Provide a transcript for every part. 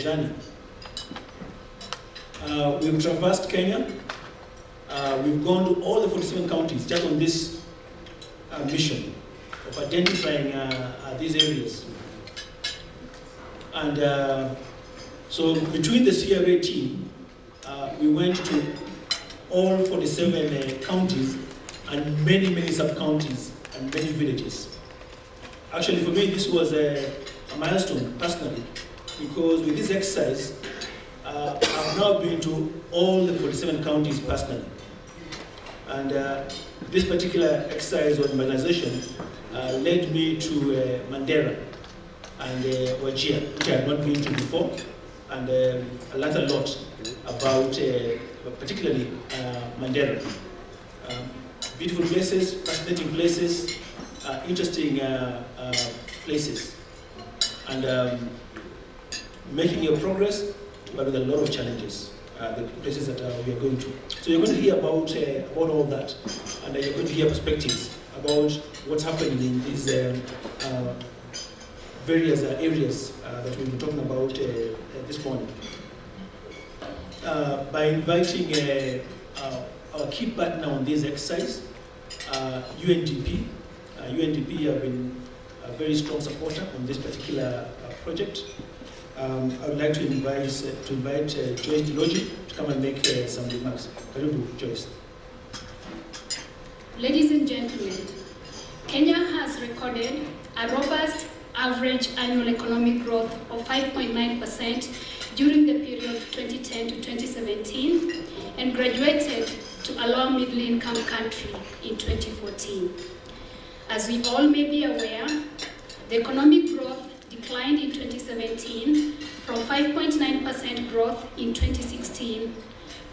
journey. We've traversed Kenya. We've gone to all the 47 counties just on this mission of identifying these areas. And so between the CRA team, we went to all 47 counties and many sub-counties and many villages. Actually, for me, this was a milestone personally, because with this exercise, I've now been to all the 47 counties personally. And this particular exercise on mobilization led me to Mandera and Wajir, which I had not been to before, and I learned a lot about particularly Mandera. Beautiful places, fascinating places, interesting places, and making a progress, but with a lot of challenges, the places that we are going to. So you're going to hear about all that, and you're going to hear perspectives about what's happening in these various areas that we've been talking about this morning. By inviting our key partner on this exercise, UNDP. UNDP have been a very strong supporter on this particular project. I would like to invite Joyce Diloji to come and make some remarks. Karibu, Joyce. Ladies and gentlemen, Kenya has recorded a robust average annual economic growth of 5.9% during the period 2010 to 2017 and graduated to a lower middle income country in 2014. As we all may be aware, the economic growth declined in 2017 from 5.9% growth in 2016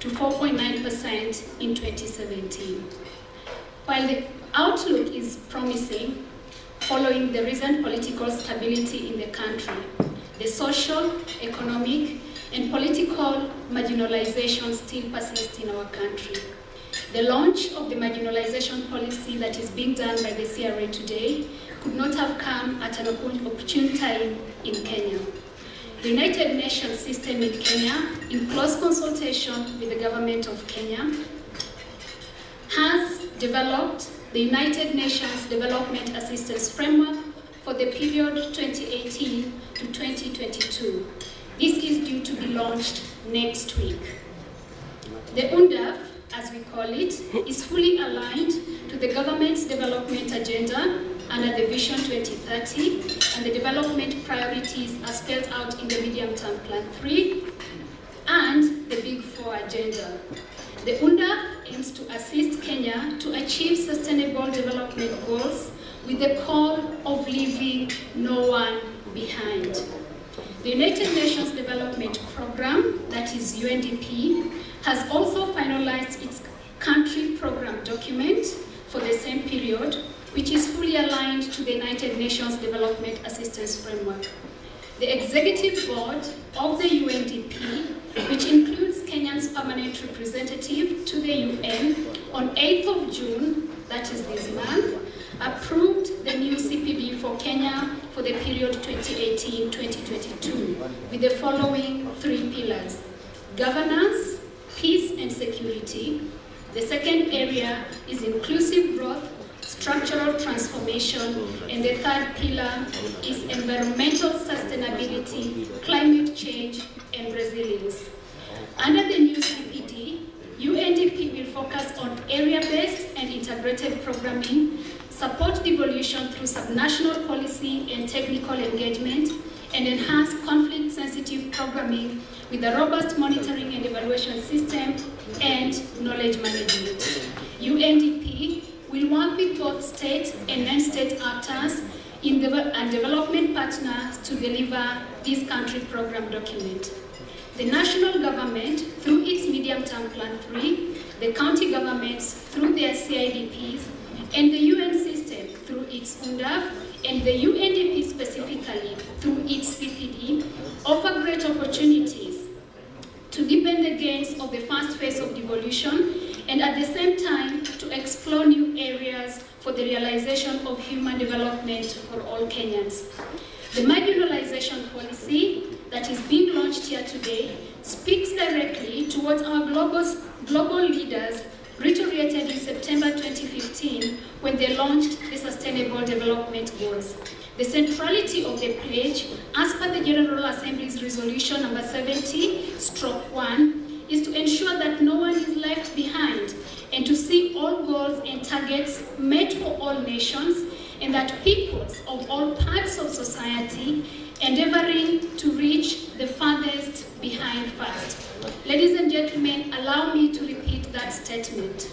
to 4.9% in 2017. While the outlook is promising, following the recent political stability in the country, the social, economic, and political marginalization still persists in our country. The launch of the marginalization policy that is being done by the CRA today could not have come at an opportune time in Kenya. The United Nations system in Kenya, in close consultation with the government of Kenya, has developed the United Nations Development Assistance Framework for the period 2018 to 2022. This is due to be launched next week. The UNDAF, as we call it, is fully aligned to the government's development agenda under the Vision 2030 and the development priorities are spelled out in the Medium-Term Plan 3 and the Big Four agenda. The UNDAF aims to assist Kenya to achieve sustainable development goals with the call of leaving no one behind. The United Nations Development Programme, that is UNDP, has also finalized its country program document for the same period, which is fully aligned to the United Nations Development Assistance Framework. The Executive Board of the UNDP, which includes Kenya's permanent representative to the UN, on 8th of June, that is this month, approved the new CPD for Kenya for the period 2018-2022 with the following 3 pillars: governance, peace and security. The second area is inclusive growth, structural transformation, and the third pillar is environmental sustainability, climate change, and resilience. Under the new CPD, UNDP will focus on area-based and integrated programming, support devolution through subnational policy and technical engagement, and enhance conflict-sensitive programming with a robust monitoring and evaluation system and knowledge management. UNDP will work with both state and non-state actors and development partners to deliver this country program document. The national government, through its Medium-Term Plan 3, the county governments through their CIDPs, and the UN system through its UNDAF, and the UNDP specifically through its CPD, offer great opportunities to deepen the gains of the first phase of devolution and at the same time to explore new areas for the realization of human development for all Kenyans. The marginalization policy that is being launched launched here today speaks directly to what our global leaders reiterated in September 2015 when they launched the Sustainable Development Goals. The centrality of the pledge, as per the General Assembly's Resolution number 70/1, is to ensure that no one is left behind and to see all goals and targets met for all nations, and that peoples of all parts of society endeavoring to reach the farthest behind first. Ladies and gentlemen, allow me to repeat that statement.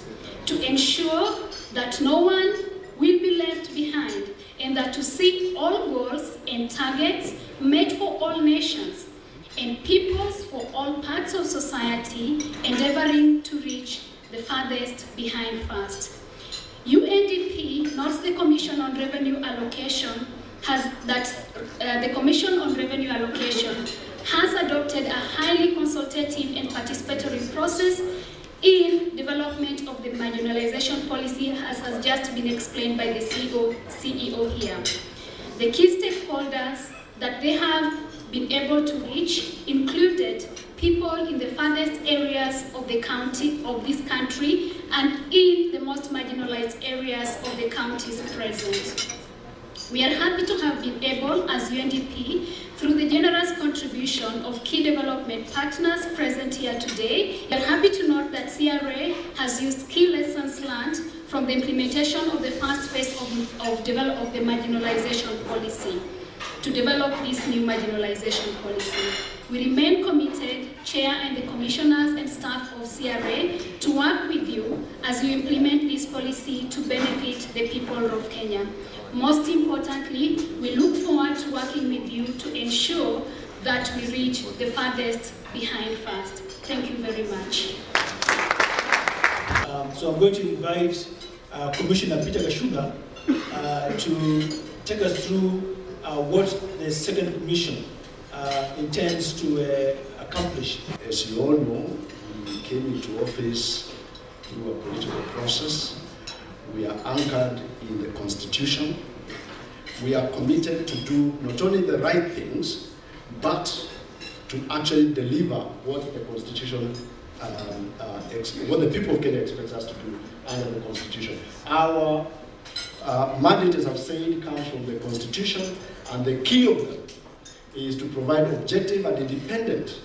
To ensure that no one will be left behind, and that to see all goals and targets met for all nations, and peoples for all parts of society endeavoring to reach the farthest behind first. UNDP notes the Commission on Revenue Allocation the Commission on Revenue Allocation has adopted a highly consultative and participatory process in development of the marginalization policy, as has just been explained by the CEO here. The key stakeholders that they have been able to reach included people in the farthest areas of the county of this country and in the most marginalized areas of the counties present. We are happy to have been able, as UNDP, through the generous contribution of key development partners present here today, we are happy to note that CRA has used key lessons learned from the implementation of the first phase of the marginalization policy to develop this new marginalization policy. We remain committed, Chair and the Commissioners and staff of CRA, to work with you as you implement this policy to benefit the people of Kenya. Most importantly, we look forward to working with you to ensure that we reach the farthest behind first. Thank you very much. So I'm going to invite Commissioner Peter Gashuga to take us through what the second commission intends to accomplish. As you all know, we came into office through a political process. We are anchored in the Constitution. We are committed to do not only the right things, but to actually deliver what the Constitution, what the people of Kenya expect us to do under the Constitution. Our mandate, as I've said, comes from the Constitution, and the key of them is to provide objective and independent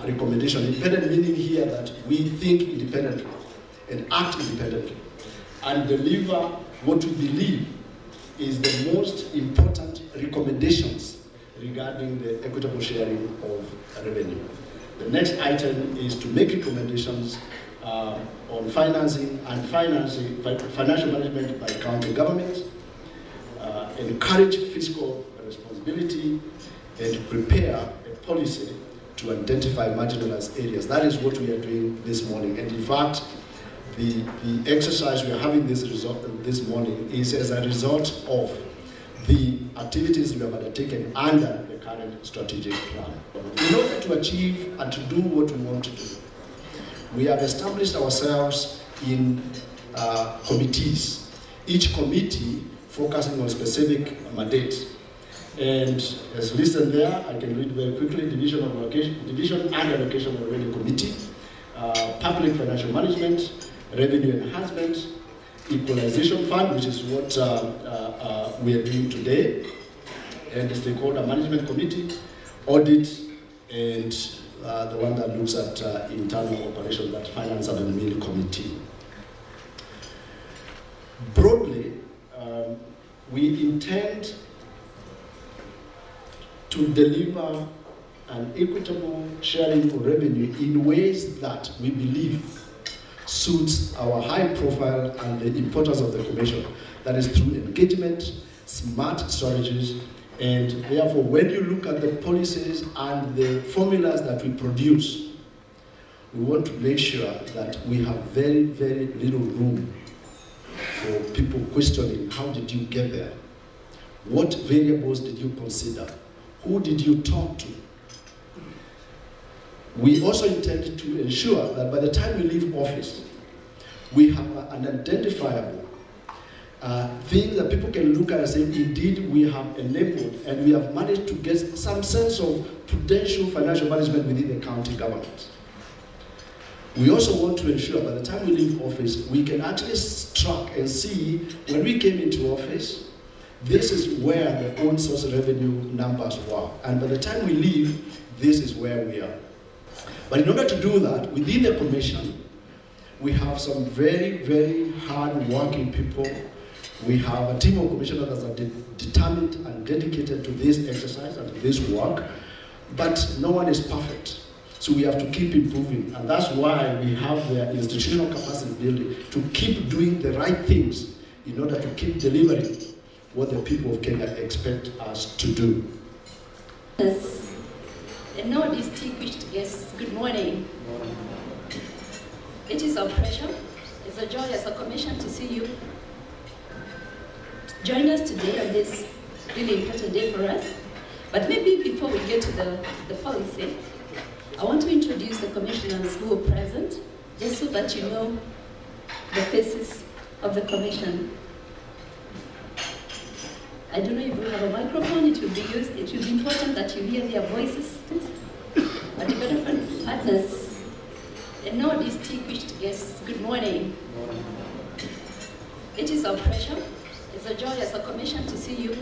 recommendation. Independent meaning here that we think independently and act independently, and deliver what we believe is the most important recommendations regarding the equitable sharing of revenue. The next item is to make recommendations on financing and financial management by county governments, encourage fiscal responsibility, and prepare a policy to identify marginalized areas. That is what we are doing this morning. And in fact, the exercise we are having this morning is as a result of the activities we have undertaken under the current strategic plan. In order to achieve and to do what we want to do, we have established ourselves in committees, each committee focusing on specific mandates. And as listed there, I can read very quickly: Division and Allocation of Revenue Committee, Public Financial Management, Revenue Enhancement, Equalization Fund, which is what we are doing today, and the Stakeholder Management Committee, Audit, and the one that looks at internal operations, that Finance and Admin Committee. Broadly, we intend to deliver an equitable sharing of revenue in ways that we believe suits our high profile and the importance of the Commission. That is through engagement, smart strategies, and therefore when you look at the policies and the formulas that we produce, we want to make sure that we have very, very little room for people questioning, how did you get there? What variables did you consider? Who did you talk to? We also intend to ensure that by the time we leave office, we have an identifiable things that people can look at and say, indeed, we have enabled and we have managed to get some sense of prudential financial management within the county government. We also want to ensure by the time we leave office, we can actually track and see when we came into office, this is where the own source of revenue numbers were. And by the time we leave, this is where we are. But in order to do that, within the commission, we have some very, very hard-working people. We have a team of commissioners that are determined and dedicated to this exercise and to this work, but no one is perfect. So we have to keep improving, and that's why we have the institutional capacity building to keep doing the right things in order to keep delivering what the people of Kenya expect us to do. Yes. And now distinguished guests, good morning. It is our pleasure, it's a joy as a commission to see you join us today on this really important day for us. But maybe before we get to the policy, I want to introduce the commissioners who are present, just so that you know the faces of the commission. I don't know if we have a microphone, it will be used. It will be important that you hear their voices. Our development partners, and now distinguished guests, good morning. It is our pleasure, it's a joy as a commission to see you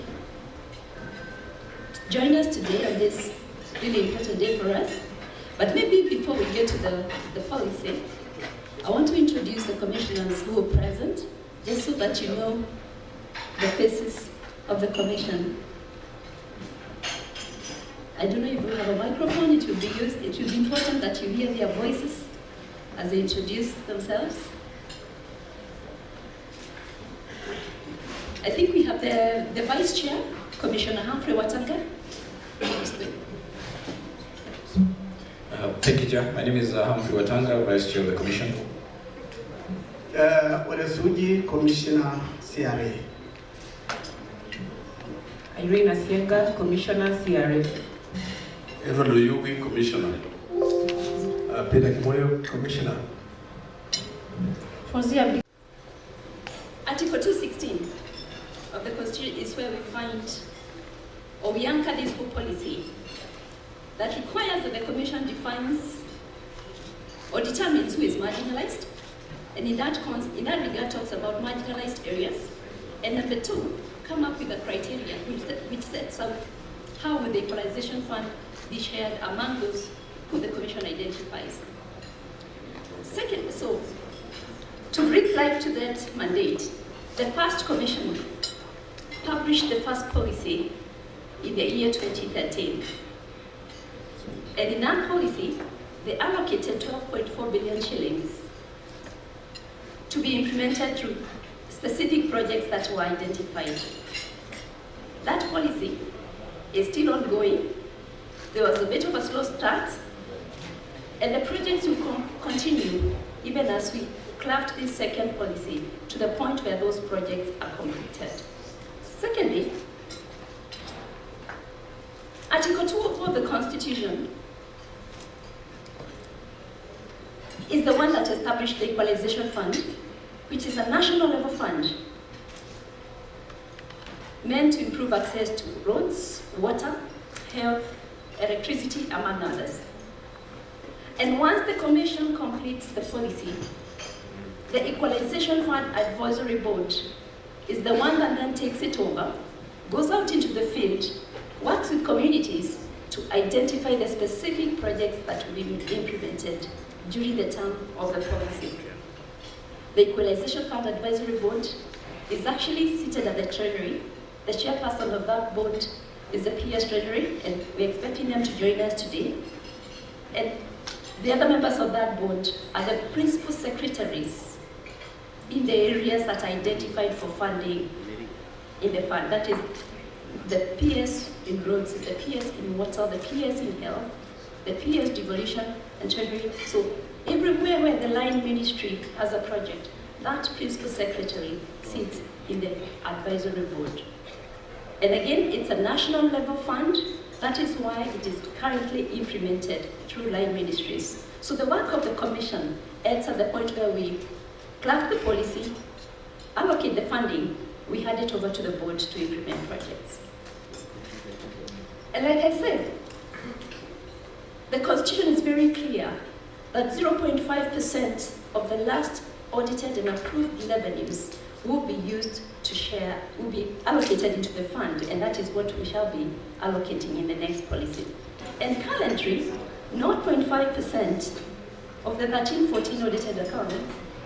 join us today on this really important day for us. But maybe before we get to the policy, I want to introduce the commissioners who are present, just so that you know the faces of the commission. I don't know if we have a microphone, it will be used. It will be important that you hear their voices as they introduce themselves. I think we have the Vice Chair, Commissioner Humphrey Watanga. Thank you, Chair. My name is Humphrey Watanga, Vice Chair of the Commission. Waresuji, Commissioner CRA. Irene Asienga, Commissioner CRA. Evan Luyubi, Commissioner. Peter Kimoyo, Commissioner. Article 216 of the Constitution is where we find, or we anchor this whole policy that requires that the Commission defines or determines who is marginalized, and in that regard talks about marginalized areas. And number two, come up with a criteria which sets out how will the equalization fund be shared among those who the Commission identifies. Second, so to bring life to that mandate, the first Commission published the first policy in the year 2013. And in that policy, they allocated 12.4 billion shillings to be implemented through specific projects that were identified. That policy is still ongoing. There was a bit of a slow start, and the projects will continue even as we craft this second policy to the point where those projects are completed. Secondly, Article 204 of the Constitution is the one that established the Equalization Fund, which is a national level fund meant to improve access to roads, water, health, electricity, among others. And once the Commission completes the policy, the Equalization Fund Advisory Board is the one that then takes it over, goes out into the field, works with communities to identify the specific projects that will be implemented during the term of the policy. The Equalization Fund Advisory Board is actually seated at the Treasury. The chairperson of that board is the PS Treasury, and we're expecting them to join us today. And the other members of that board are the principal secretaries in the areas that are identified for funding in the fund. That is the PS in roads, the PS in water, the PS in health, the PS devolution and treasury. So everywhere where the line ministry has a project, that principal secretary sits in the advisory board. And again, it's a national level fund. That is why it is currently implemented through line ministries. So the work of the Commission ends at the point where we craft the policy, allocate the funding, we hand it over to the board to implement projects. And like I said, the Constitution is very clear that 0.5% of the last audited and approved revenues will be used to share, will be allocated into the fund, and that is what we shall be allocating in the next policy. And currently, 0.5% of the 13-14 audited account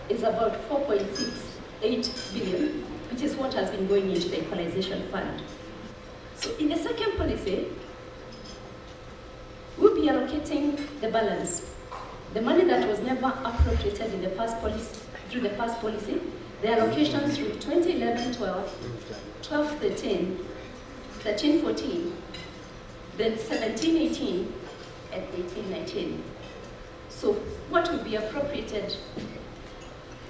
is about 4.68 billion, which is what has been going into the equalization fund. So in the second policy, we'll be allocating the balance. The money that was never appropriated in the first policy, through the past policy, the allocations through 2011-12, 12-13, 13-14, then 17-18, and 18-19. So what will be appropriated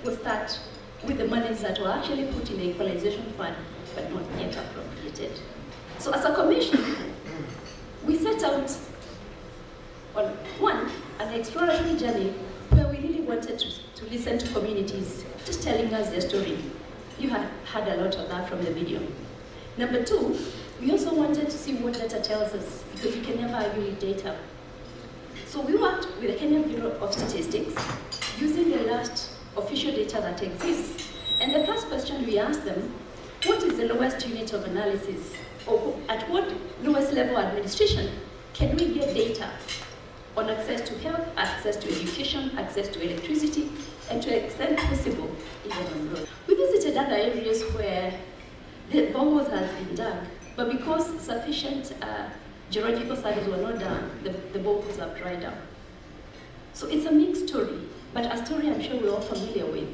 will start with the monies that were actually put in the equalization fund, but not yet appropriated. So as a commission, we set out on an exploratory journey where we really wanted to listen to communities just telling us their story. You had heard a lot of that from the video. Number two, we also wanted to see what data tells us, because you can never argue with data. So we worked with the Kenyan Bureau of Statistics using the last official data that exists. And the first question we asked them, what is the lowest unit of analysis? Or at what lowest level of administration can we get data on access to health, access to education, access to electricity, and to the extent possible, even on road. We visited other areas where the boreholes had been dug, but because sufficient geological studies were not done, the boreholes have dried up. So it's a mixed story, but a story I'm sure we're all familiar with.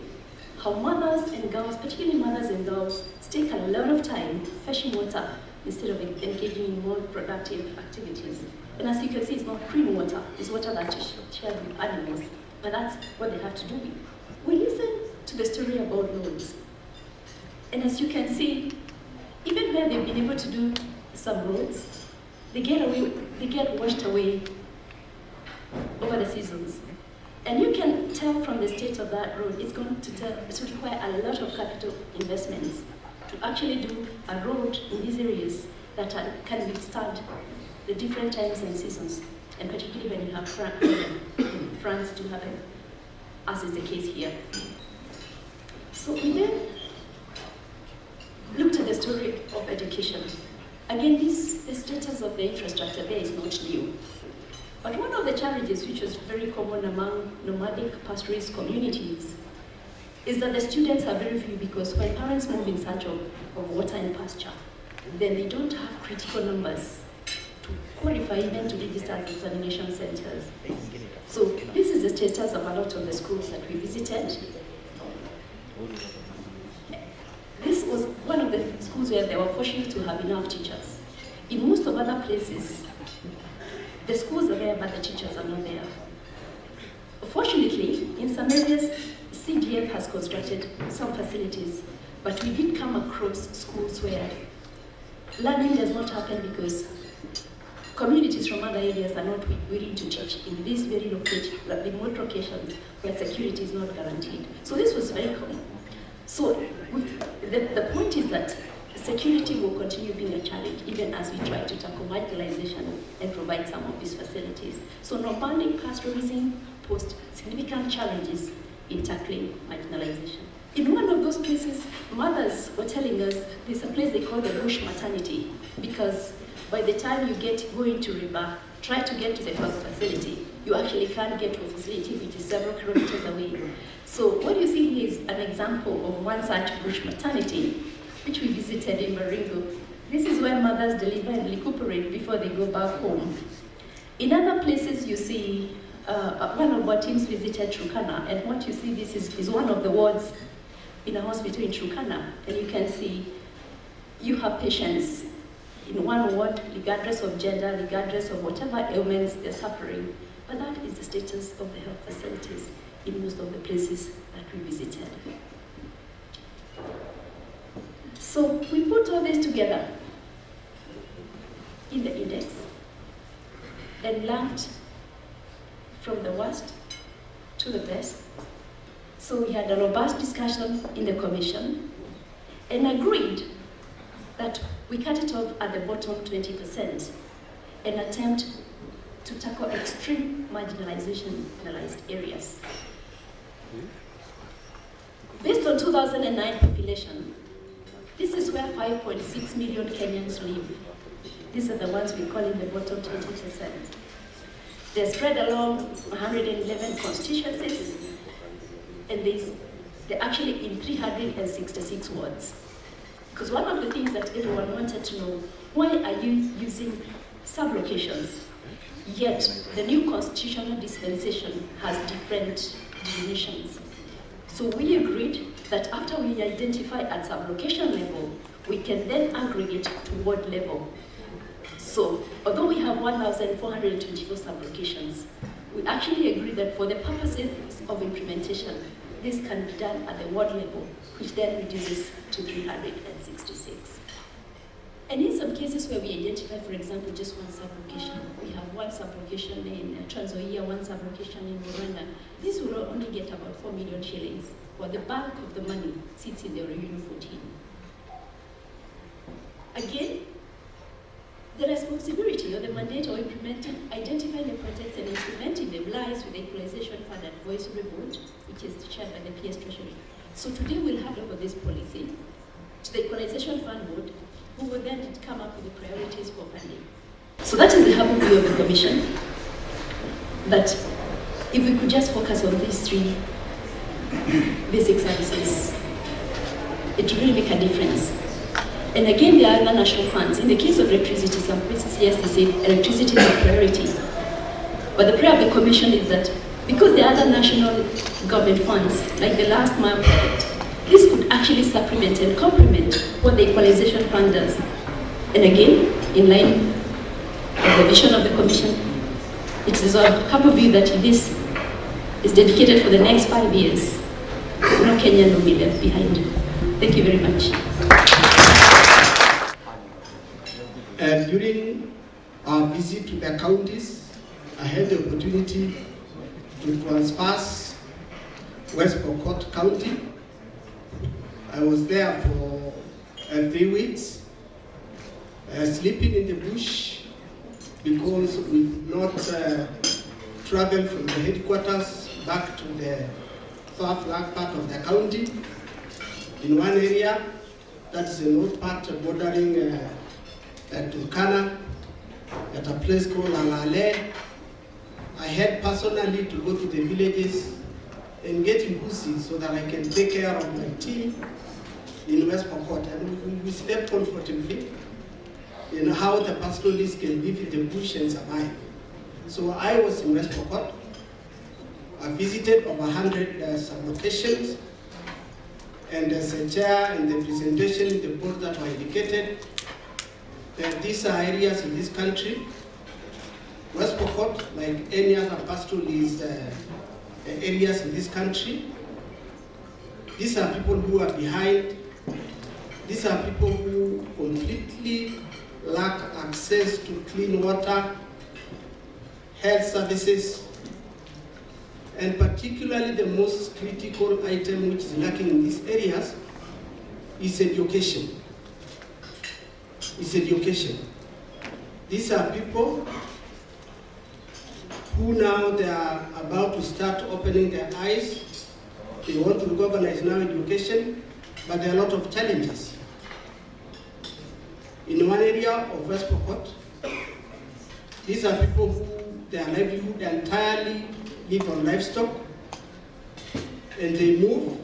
How mothers and girls, particularly mothers and girls, take a lot of time fetching water instead of engaging in more productive activities. And as you can see, it's not clean water, it's water that is shared with animals, but that's what they have to do with. We listen to the story about roads. And as you can see, even where they've been able to do some roads, they get washed away over the seasons. And you can tell from the state of that road, it's going to require a lot of capital investments to actually do a road in these areas that can withstand the different times and seasons, and particularly when you have France to happen, as is the case here. So we then looked at the story of education. Again, the status of the infrastructure there is not new. But one of the challenges, which was very common among nomadic pastoralist communities, is that the students are very few, because when parents move in search of water and pasture, then they don't have critical numbers to qualify even to register at examination centers. So this is the status of a lot of the schools that we visited. This was one of the schools where they were fortunate to have enough teachers. In most of other places, the schools are there, but the teachers are not there. Fortunately, in some areas, CDF has constructed some facilities, but we did come across schools where learning does not happen because communities from other areas are not willing to teach in these very remote locations where security is not guaranteed. So this was very common. So the point is that security will continue being a challenge even as we try to tackle marginalization and provide some of these facilities. So nomadic pastoralism posed significant challenges in tackling marginalization. In one of those places, mothers were telling us there's a place they call the bush maternity, because by the time you go into Riba, try to get to the health facility, you actually can't get to a facility which is several kilometers away. So what you see here is an example of one such bush maternity, which we visited in Baringo. This is where mothers deliver and recuperate before they go back home. In other places, you see one of our teams visited Turkana, and what you see, this is one of the wards in a hospital in Turkana, and you can see you have patients in one ward, regardless of gender, regardless of whatever ailments they're suffering. But that is the status of the health facilities in most of the places that we visited. So we put all this together in the index and learned from the worst to the best. So we had a robust discussion in the commission, and agreed that we cut it off at the bottom 20% and attempt to tackle extreme marginalization penalized areas. Based on 2009 population, this is where 5.6 million Kenyans live. These are the ones we call in the bottom 20%. They're spread along 111 constituencies, and they're actually in 366 wards. Because one of the things that everyone wanted to know, why are you using sub-locations? Yet the new constitutional dispensation has different definitions. So we agreed that after we identify at sub-location level, we can then aggregate to ward level. So although we have 1,424 sub-locations, we actually agreed that for the purposes of implementation, this can be done at the ward level, which then reduces to 366. And in some cases where we identify, for example, just one sub-location, we have one sub-location in Trans Nzoia, one sub-location in Rwanda, this will only get about 4 million shillings, while the bulk of the money sits in the Region 14. Again, the responsibility or the mandate of implementing, identifying the projects and implementing them lies with the Equalization Fund Advisory Board, which is chaired by the PS Treasury. So today we'll hand over this policy to the Equalization Fund Board, who will then come up with the priorities for funding. So that is the humble view of the Commission, that if we could just focus on these three basic services, it would really make a difference. And again, there are other national funds. In the case of electricity, some places, yes, they say electricity is a priority. But the prayer of the Commission is that because there are other national government funds, like the last mile project, this could actually supplement and complement what the Equalization Fund does. And again, in line with the vision of the Commission, it is our humble view that this is dedicated for the next 5 years. No Kenyan will be left behind. Thank you very much. During our visit to the counties, I had the opportunity to transverse West Pokot County. I was there for 3 weeks, sleeping in the bush because we could not travel from the headquarters back to the far-flung part of the county. In one area, that's the north part bordering Turkana, at a place called Alale, I had personally to go to the villages and get busy so that I can take care of my team in West Pokot. And we slept comfortably in how the pastoralists can live in the bush and survive. So I was in West Pokot. I visited over 100 sub-locations, and as a chair in the presentation, the board that were indicated, these are areas in this country. West Pokot, like any other pastoralist areas in this country, these are people who are behind. These are people who completely lack access to clean water, health services, and particularly the most critical item which is lacking in these areas is education. It's education. These are people who now they are about to start opening their eyes. They want to recognize now education, but there are a lot of challenges. In one area of West Pokot, these are people who their livelihood entirely live on livestock, and they move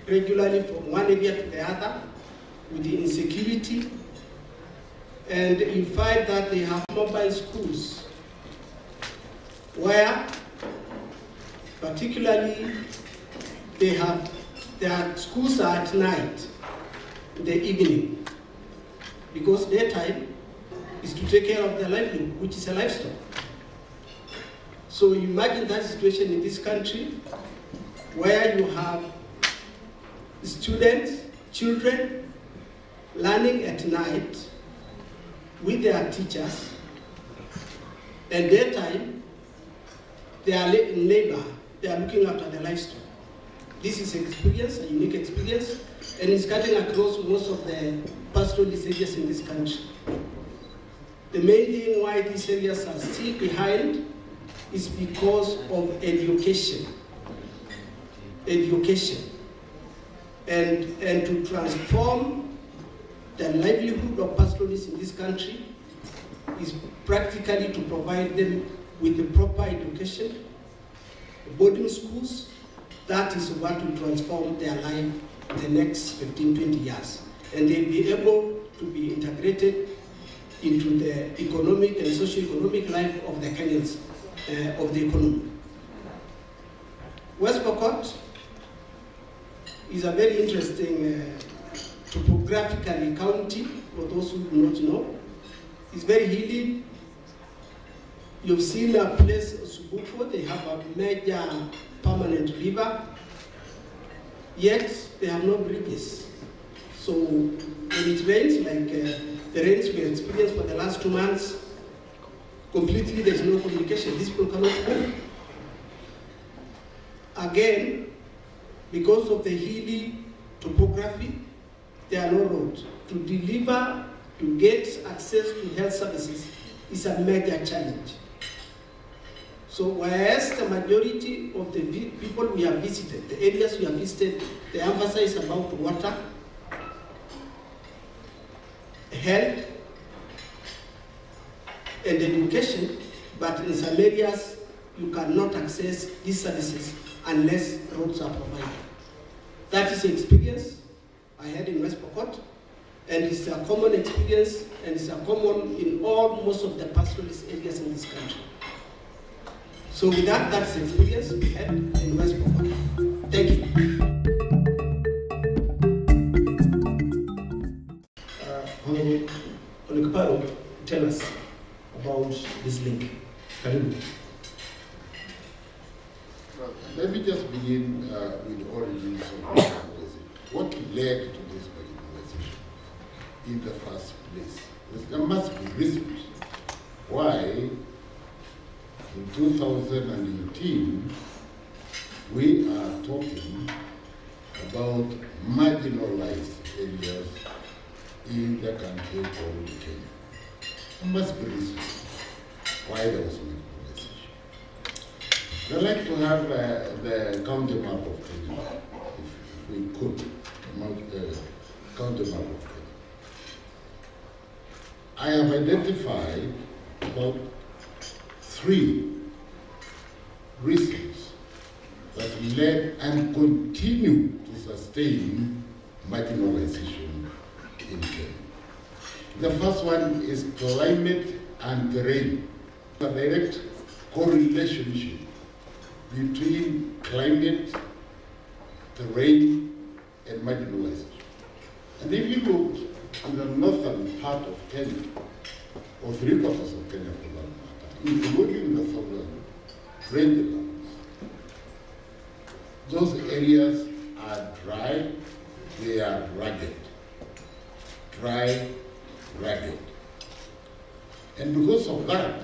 regularly from one area to the other with the insecurity. And you find that they have mobile schools where particularly their schools are at night, in the evening, because daytime is to take care of their livelihood, which is a livestock. So you imagine that situation in this country where you have students, children, learning at night with their teachers, and daytime they are in labor, they are looking after the livestock. This is experience, a unique experience, and it's cutting across most of the pastoralist areas in this country. The main thing why these areas are still behind is because of education. And to transform the livelihood of pastoralists in this country is practically to provide them with the proper education, boarding schools. That is what will transform their life in the next 15, 20 years. And they'll be able to be integrated into the economic and socio-economic life of the Kenyans, of the economy. West Pokot is a very interesting topographically county, for those who do not know. It's very hilly. You've seen a place, Subuko, they have a major permanent river, yet they have no bridges. So when it rains, like the rains we experienced for the last 2 months, completely there's no communication. These people cannot move. Again, because of the hilly topography, there are no roads. To deliver, to get access to health services is a major challenge. So whereas the majority of the people we have visited, the areas we have visited, the emphasis is about water, health, and education, but in some areas you cannot access these services unless roads are provided. That is the experience I had in West Pokot, and it's a common experience, and it's a common in most of the pastoralist areas in this country. So with that, that's the experience we had in West Pokot. Thank you. Honorable Olikaparo, tell us about this link. Karibu. Well, let me just begin with the origins of marginalization. What led to this marginalization in the first place? There must be reasons why in 2018 we are talking about marginalized areas in the country called Kenya. There must be reasons why there was marginalization. I'd like to have the county map of Kenya, if we could, county map of Kenya. I have identified about 3 reasons that led and continue to sustain marginalization in Kenya. The first one is climate and terrain. A direct correlation between climate, terrain, and marginalization. And if you look in the northern part of Kenya, or 3 quarters of Kenya for that matter, including the southern rangelands, those areas are dry, they are rugged. Dry, rugged. And because of that,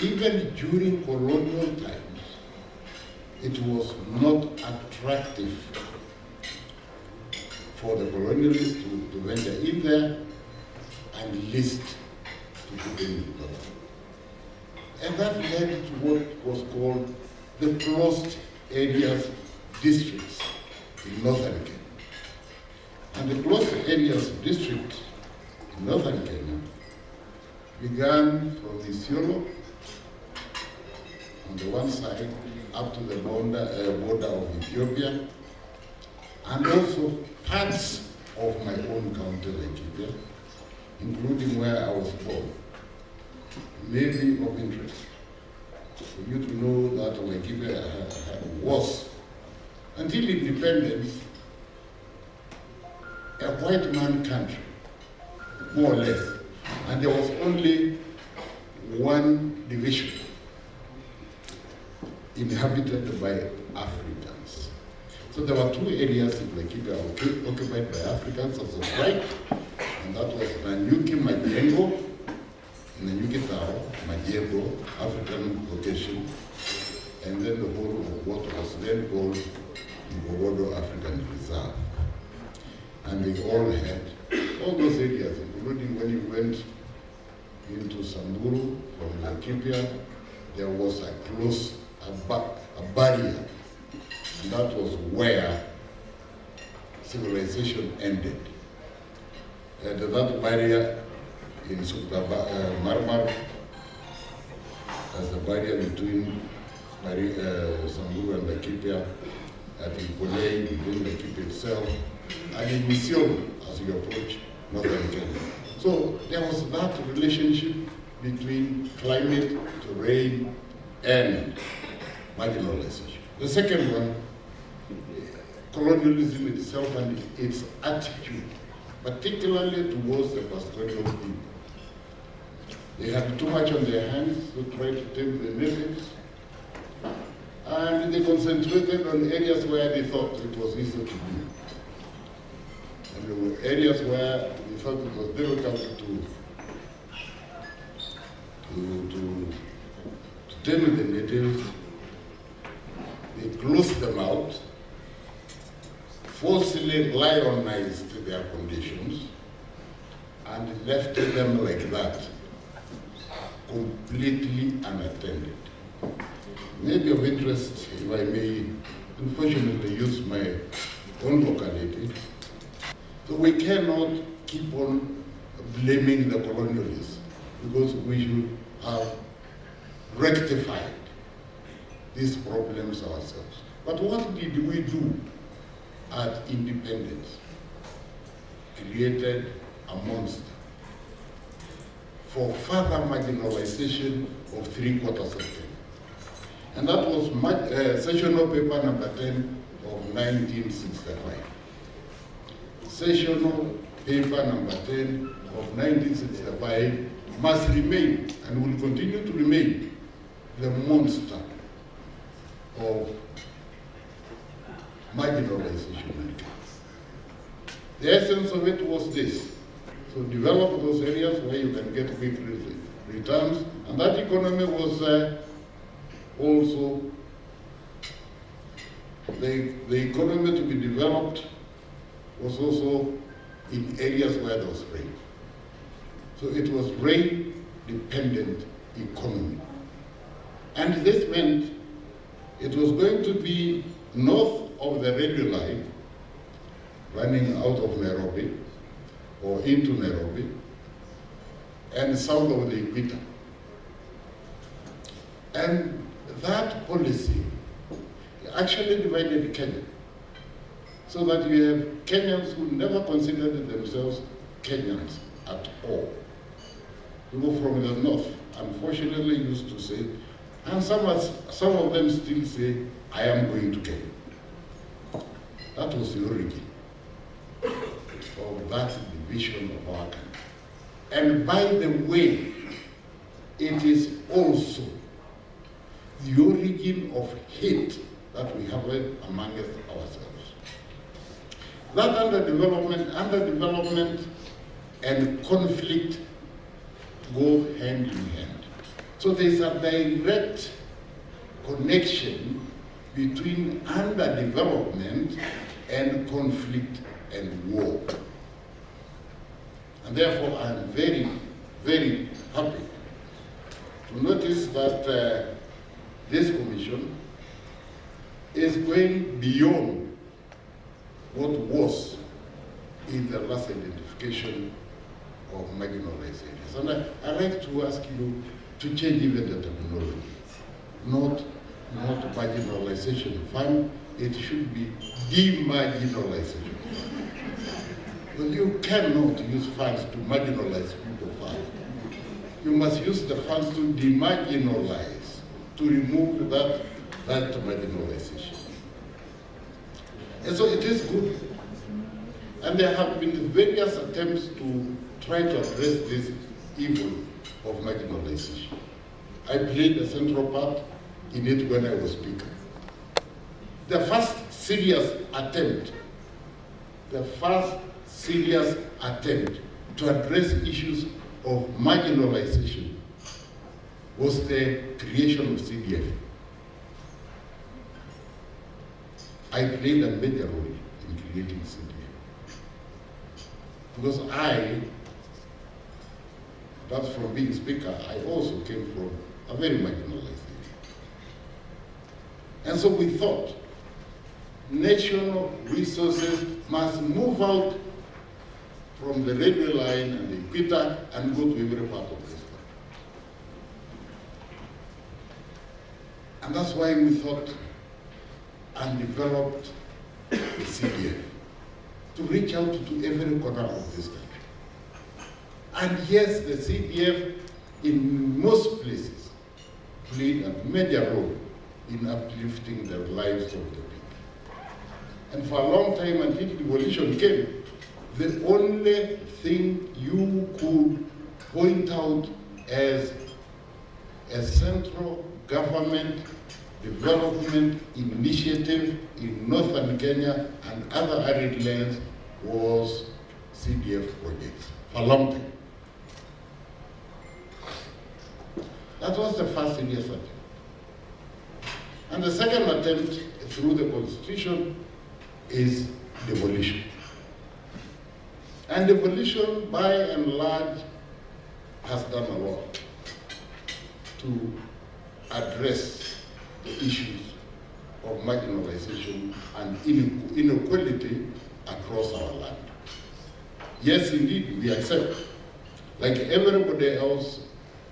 even during colonial times, it was not attractive for the colonialists to venture in there and list to begin with. And that led to what was called the closed areas districts in northern Kenya. And the closed areas district in northern Kenya began from Isiolo on the one side up to the border of Ethiopia, and also parts of my own county, Laikipia, including where I was born. Maybe of interest for you to know that Laikipia was, until independence, a white man country, more or less, and there was only one division inhabited by Africans. So there were 2 areas in Laikipia occupied by Africans as of right, and that was Nanyuki Majengo, Nanyuki Tao, Majengo, African location, and then the whole of what was then called Ngogodo African Reserve. And they all had all those areas, including when you went into Samburu from Laikipia, there was a barrier, and that was where civilization ended. And that barrier in Marmar, as the barrier between Samburu and Laikipia, at Ipolei, within Laikipia itself, and in Mission as you approach northern Kenya. So there was that relationship between climate, terrain, and marginalization. The second one, colonialism itself and its attitude, particularly towards the pastoral people. They had too much on their hands to try to tame the natives, and they concentrated on areas where they thought it was easy to do. And there were areas where they thought it was difficult to tame the natives. They closed them out, falsely lionized their conditions, and left them like that, completely unattended. Maybe of interest, if I may unfortunately use my own locality. So we cannot keep on blaming the colonialists, because we should have rectified these problems ourselves. But what did we do at independence? Created a monster for further marginalization of 3/4 of Kenya. And that was sessional paper number 10 of 1965. Sessional paper number 10 of 1965 must remain and will continue to remain the monster of marginalization. The essence of it was this. So develop those areas where you can get quick returns, and that economy was also the economy to be developed was also in areas where there was rain. So it was rain-dependent economy. And this meant it was going to be north of the railway line, running out of Nairobi or into Nairobi, and south of the equator. And that policy actually divided Kenya, so that you have Kenyans who never considered themselves Kenyans at all. People from the north, unfortunately, used to say, and some of them still say, I am going to Kenya. That was the origin of that division of our country. And by the way, it is also the origin of hate that we have amongst ourselves. That underdevelopment and conflict go hand in hand. So there's a direct connection between underdevelopment and conflict and war. And therefore, I'm very, very happy to notice that this commission is going beyond what was in the last identification of marginalized areas. And I'd like to ask you to change even the terminology. Not marginalization fund, it should be demarginalization. Well, you cannot use funds to marginalize people fund. You must use the funds to demarginalize, to remove that marginalization. And so it is good. And there have been various attempts to try to address this evil of marginalization. I played a central part in it when I was speaker. The first serious attempt to address issues of marginalization was the creation of CDF. I played a major role in creating CDF. Because apart from being speaker, I also came from a very marginalized area. And so we thought national resources must move out from the railway line and the equator and go to every part of this country. And that's why we thought and developed the CDF to reach out to every corner of this country. And yes, the CDF in most places played a major role in uplifting the lives of the people. And for a long time until devolution came, the only thing you could point out as a central government development initiative in northern Kenya and other arid lands was CDF projects for a long time. That was the first serious attempt. And the second attempt through the constitution is devolution. And devolution, by and large, has done a lot to address the issues of marginalization and inequality across our land. Yes, indeed, we accept, like everybody else,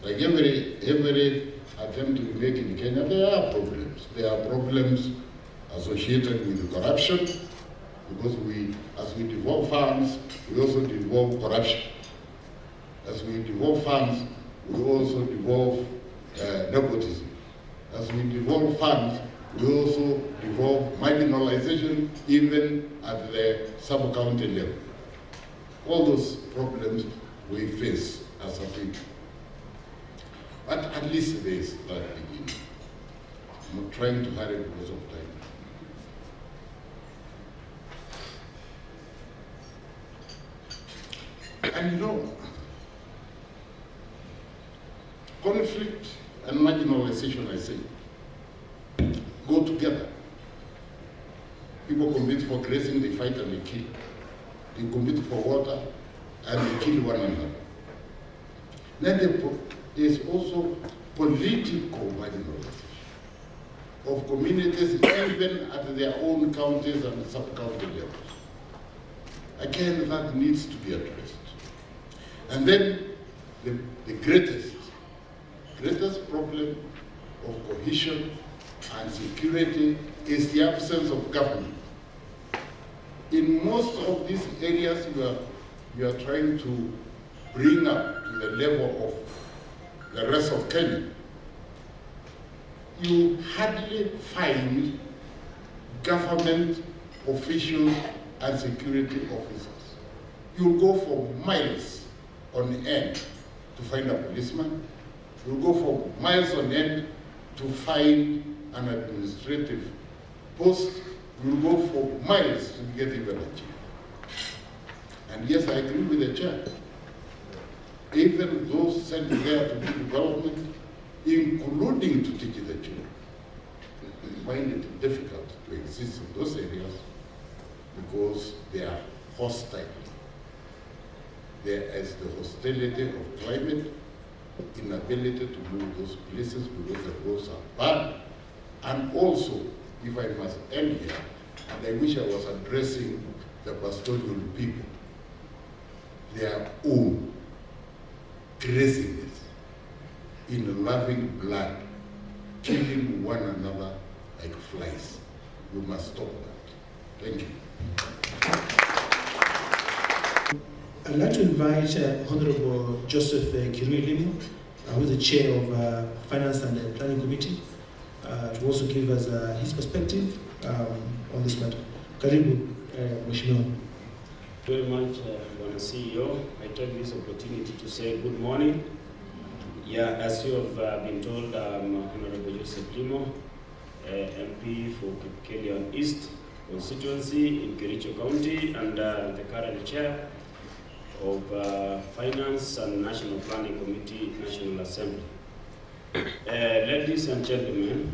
like every attempt we make in Kenya, there are problems. There are problems associated with corruption, because as we devolve funds, we also devolve corruption. As we devolve funds, we also devolve nepotism. As we devolve funds, we also devolve marginalization, even at the sub-county level. All those problems we face as a people. But at least there is that beginning. I'm not trying to hurry because of time. And you know, conflict and marginalization, I say, go together. People compete for grazing, they fight and they kill. They compete for water and they kill one another. Then there's also political marginalization of communities, even at their own counties and sub-county levels. Again, that needs to be addressed. And then the greatest problem of cohesion and security is the absence of government. In most of these areas you are trying to bring up to the level of the rest of Kenya, you hardly find government officials and security officers. You go for miles on end to find a policeman. You go for miles on end to find an administrative post. You go for miles to get even a chief. And yes, I agree with the chair. Even those sent there to do development, including to teach the children, find it difficult to exist in those areas because they are hostile. There is the hostility of climate, inability to move those places because the roads are bad, and also, if I must end here, and I wish I was addressing the pastoral people, their own craziness in loving blood, killing one another like flies. We must stop that. Thank you. I'd like to invite Honorable Joseph Kirui-Limo, who is the chair of Finance and Planning Committee, to also give us his perspective on this matter. Karibu, Mheshimiwa. Very much, Bwana CEO. I take this opportunity to say good morning. Yeah, as you have been told, I'm Honorable Joseph Limo, MP for Kilian East constituency in Kericho County, and the current chair of Finance and National Planning Committee, National Assembly. Ladies and gentlemen,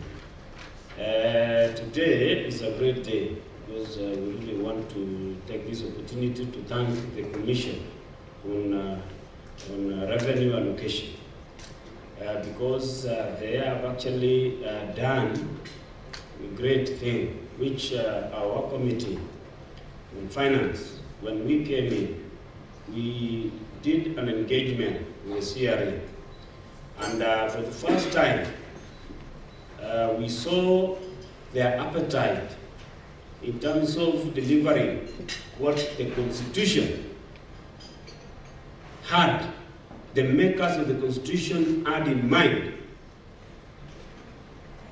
Today is a great day because we really want to take this opportunity to thank the Commission on revenue allocation because they have actually done a great thing, which our committee on finance, when we came in, we did an engagement with the CRA, and for the first time, we saw their appetite in terms of delivering what the Constitution had, the makers of the Constitution had in mind,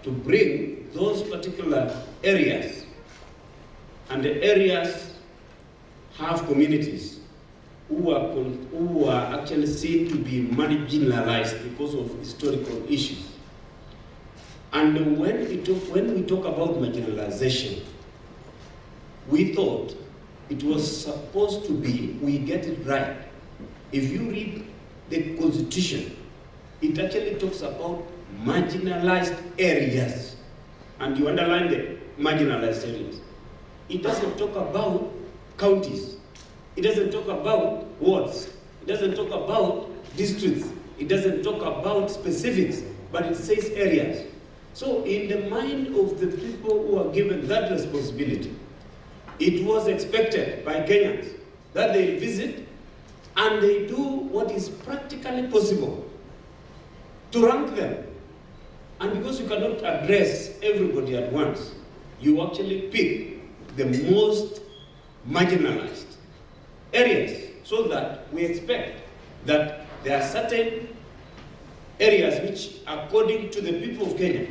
to bring those particular areas, and the areas have communities who are actually seen to be marginalized because of historical issues. And when we talk about marginalization, we thought it was supposed to be, we get it right. If you read the Constitution, it actually talks about marginalized areas, and you underline the marginalized areas. It doesn't talk about counties. It doesn't talk about wards. It doesn't talk about districts. It doesn't talk about specifics, but it says areas. So in the mind of the people who are given that responsibility, it was expected by Kenyans that they visit and they do what is practically possible to rank them. And because you cannot address everybody at once, you actually pick the most marginalized areas, so that we expect that there are certain areas which, according to the people of Kenya,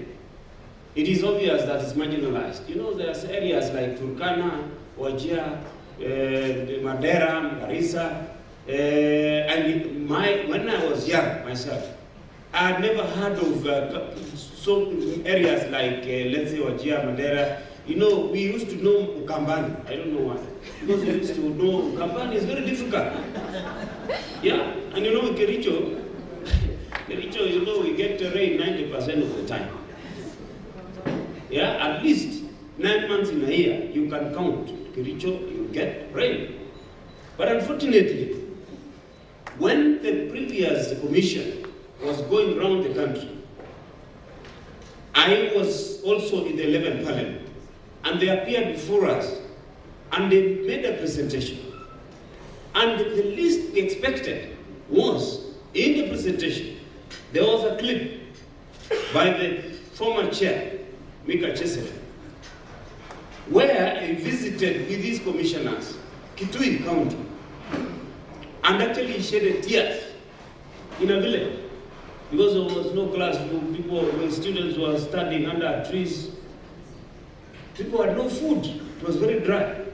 it is obvious that it's marginalized. You know, there's areas like Turkana, Wajir, Madera, Garissa, and when I was young myself, I had never heard of so areas like, let's say, Wajir, Madera. You know, we used to know Ukambani. I don't know why. Because we used to know Ukambani is very difficult. Yeah, and you know, Kericho, you know, we get rain 90% of the time. Yeah, at least 9 months in a year, you can count. Kericho, you get rain. But unfortunately, when the previous commission was going around the country, I was also in the 11th Parliament. And they appeared before us, and they made a presentation. And the least we expected was, in the presentation, there was a clip by the former chair, Mika Chesere, where he visited with his commissioners, Kitui County, and actually he shed tears in a village, because there was no classroom, students were standing under trees. People had no food. It was very dry.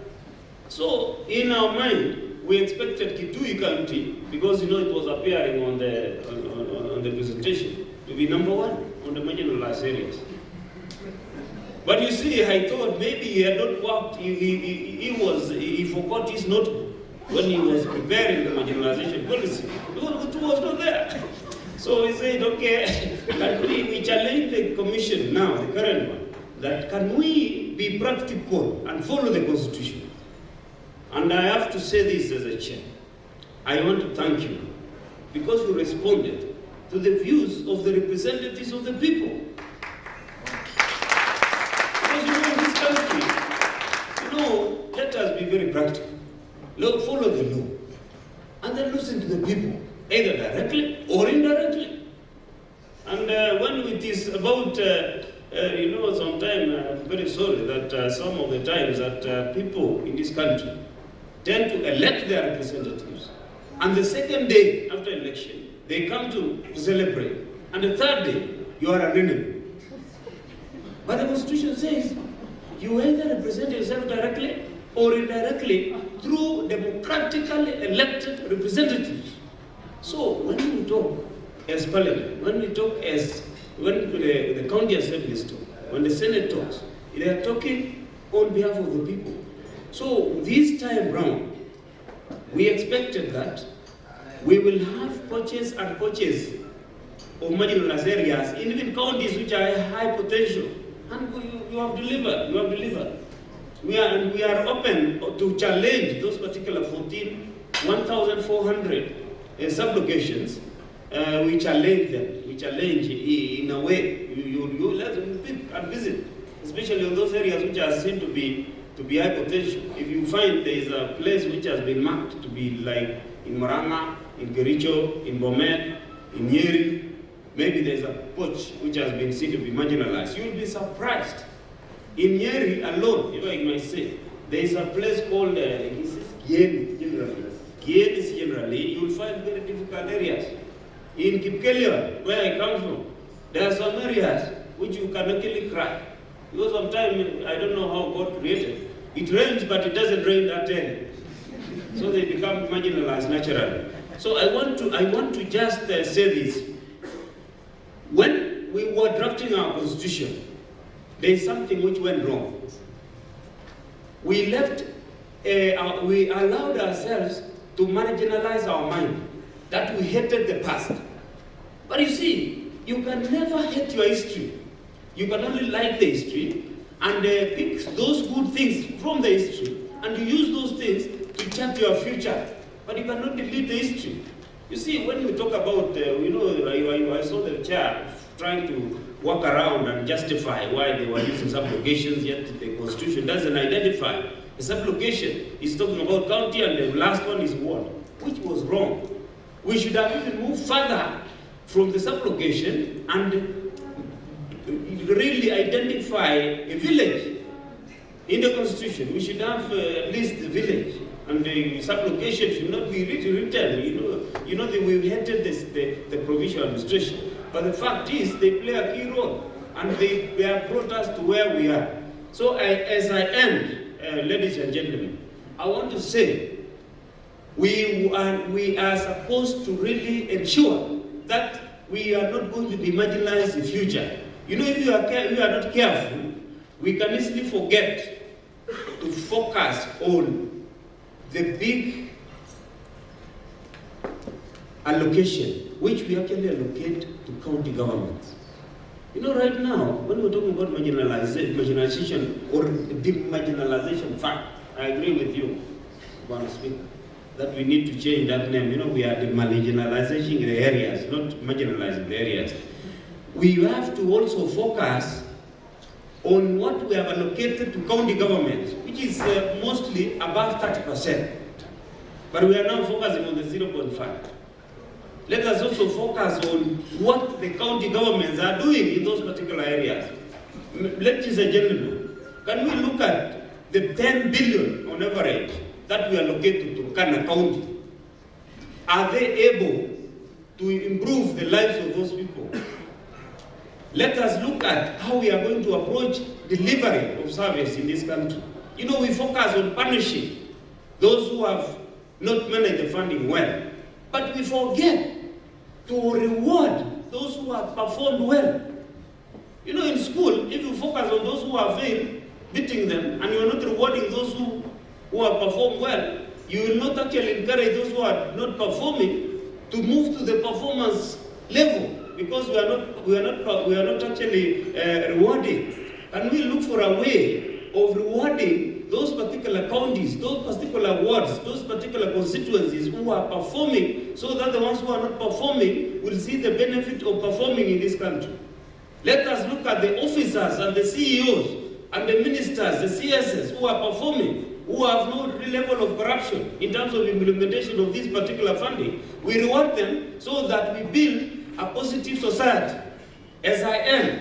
So in our mind, we expected Kitui County, because you know it was appearing on the presentation, to be number one on the marginalized areas. But you see, I thought maybe he had not worked. He forgot his notebook when he was preparing the marginalization policy. It was not there. So we said, okay, we challenge the commission now, the current one, that can we be practical and follow the Constitution? And I have to say this as a chair. I want to thank you because you responded to the views of the representatives of the people. Because you know, in this country, you know, let us be very practical. Follow the law. And then listen to the people, either directly or indirectly. And when it is about you know, sometimes I'm very sorry that some of the times that people in this country tend to elect their representatives, and the second day after election, they come to celebrate, and the third day, you are an enemy. But the Constitution says, you either represent yourself directly or indirectly through democratically elected representatives. So when we talk as Parliament, when we talk as when the county assemblies talk, when the Senate talks, they are talking on behalf of the people. So this time round, we expected that we will have coaches and coaches of marginalized areas in even counties which are high potential, And you have delivered. You have delivered. We are open to challenge those particular 1,400 sublocations. We challenge them. We challenge in a way. You let them pick and visit, especially in those areas which are seen to be high potential. If you find there is a place which has been marked to be like in Moranga, in Kericho, in Bomet, in Nyeri, maybe there's a poach which has been seen to be marginalized, you'll be surprised. In Nyeri alone, if I may say, there is a place called Gieni generally. Gieni generally, you'll find very difficult areas. In Kipkelia, where I come from, there are some areas which you can actually cry. Because sometimes, I don't know how God created. It rains, but it doesn't rain that day. So they become marginalized naturally. So I want to just say this. When we were drafting our constitution, there is something which went wrong. We allowed ourselves to marginalize our mind, that we hated the past. But you see, you can never hate your history. You can only like the history and pick those good things from the history and you use those things to chart your future. But you cannot delete the history. You see, when we talk about, I saw the chair trying to walk around and justify why they were using sublocations, yet the Constitution doesn't identify. A sublocation is talking about county and the last one is ward, which was wrong. We should have even moved further from the sublocation and really identify a village. In the Constitution, we should have at least the village. And the sublocation should not be written. We've hated the provincial administration. But the fact is, they play a key role. And they have brought us to where we are. So as I end, ladies and gentlemen, I want to say, we are supposed to really ensure that we are not going to be marginalized in the future. If you are not careful, we can easily forget to focus on the big allocation, which we actually allocate to county governments. Right now, when we're talking about marginalization or demarginalization fact, I agree with you, Madam Speaker, that we need to change that name. We are demarginalizing the areas, not marginalizing the areas. We have to also focus on what we have allocated to county governments, which is mostly above 30%. But we are now focusing on the 0.5. Let us also focus on what the county governments are doing in those particular areas. Ladies and gentlemen, can we look at the 10 billion on average that we allocate to Turkana County? Are they able to improve the lives of those people? Let us look at how we are going to approach delivery of service in this country. We focus on punishing those who have not managed the funding well. But we forget to reward those who have performed well. In school, if you focus on those who have failed, beating them, and you are not rewarding those who have performed well, you will not actually encourage those who are not performing to move to the performance level. Because we are not actually rewarding. And we look for a way of rewarding those particular counties, those particular wards, those particular constituencies who are performing, so that the ones who are not performing will see the benefit of performing in this country. Let us look at the officers and the CEOs and the ministers, the CSS who are performing, who have no level of corruption in terms of implementation of this particular funding. We reward them so that we build a positive society. As I am,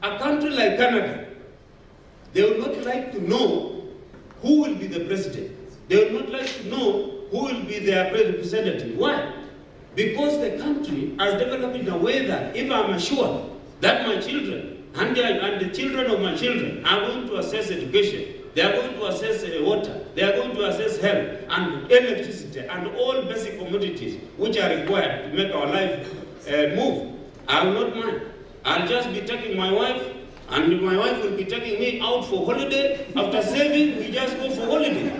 a country like Canada, they would not like to know who will be the president. They would not like to know who will be their representative. Why? Because the country has developed in a way that if I'm assured that my children and the children of my children are going to access education, they are going to access water, they are going to access health and electricity and all basic commodities which are required to make our life move, I will not mind. I'll just be taking my wife, and my wife will be taking me out for holiday. After saving, we just go for holiday.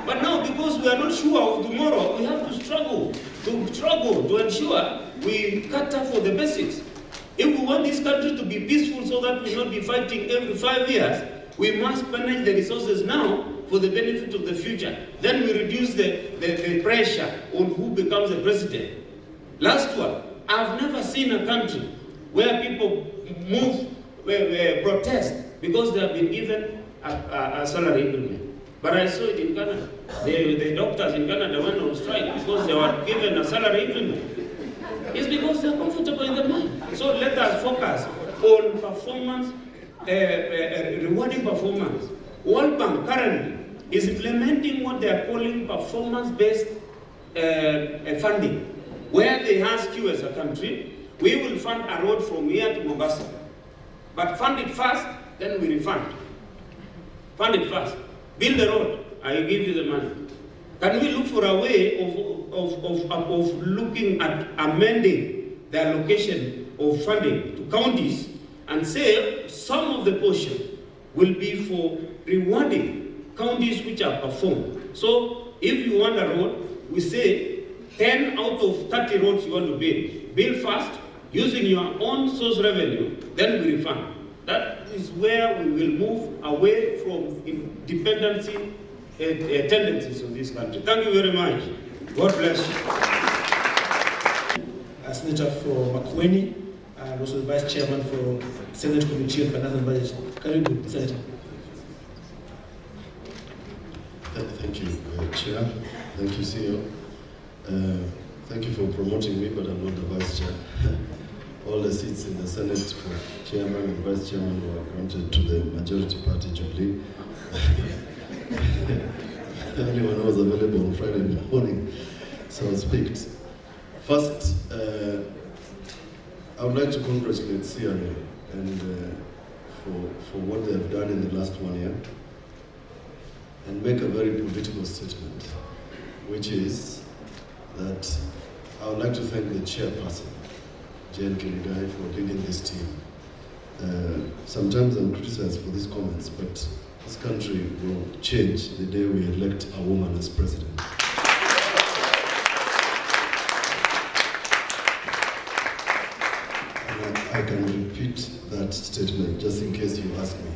But now, because we are not sure of tomorrow, we have to struggle to ensure we cater for the basics. If we want this country to be peaceful so that we will not be fighting every 5 years, we must manage the resources now for the benefit of the future. Then we reduce the pressure on who becomes the president. Last one, I've never seen a country where people protest because they have been given a salary increment. But I saw it in Canada. The doctors in Canada went on strike because they were given a salary increment. It's because they're comfortable in the mind. So let us focus on performance, rewarding performance. World Bank currently is implementing what they are calling performance-based funding, where they ask you as a country, we will fund a road from here to Mombasa. But fund it first, then we refund. Fund it first. Build the road, I will give you the money. Can we look for a way of looking at amending the allocation of funding to counties and say some of the portion will be for rewarding counties which are performed. So if you want a road, we say 10 out of 30 roads you want to build. Build fast, using your own source revenue, then we refund. That is where we will move away from dependency tendencies of this country. Thank you very much. God bless you. Senator for Makueni, and also the Vice Chairman for Senate Committee on Finance and Budget. Karibu, Senator. Thank you, Chair. Thank you, CEO. Thank you for promoting me, but I'm not the Vice Chair. All the seats in the Senate for Chairman and Vice Chairman were granted to the majority party, Jubilee. Anyone was available on Friday morning, so I speak. First, I would like to congratulate CRA and for what they have done in the last 1 year, and make a very political statement, which is that I would like to thank the chairperson, Jane Kiligai, for leading this team. Sometimes I'm criticized for these comments, but this country will change the day we elect a woman as president. And I can repeat that statement just in case you ask me.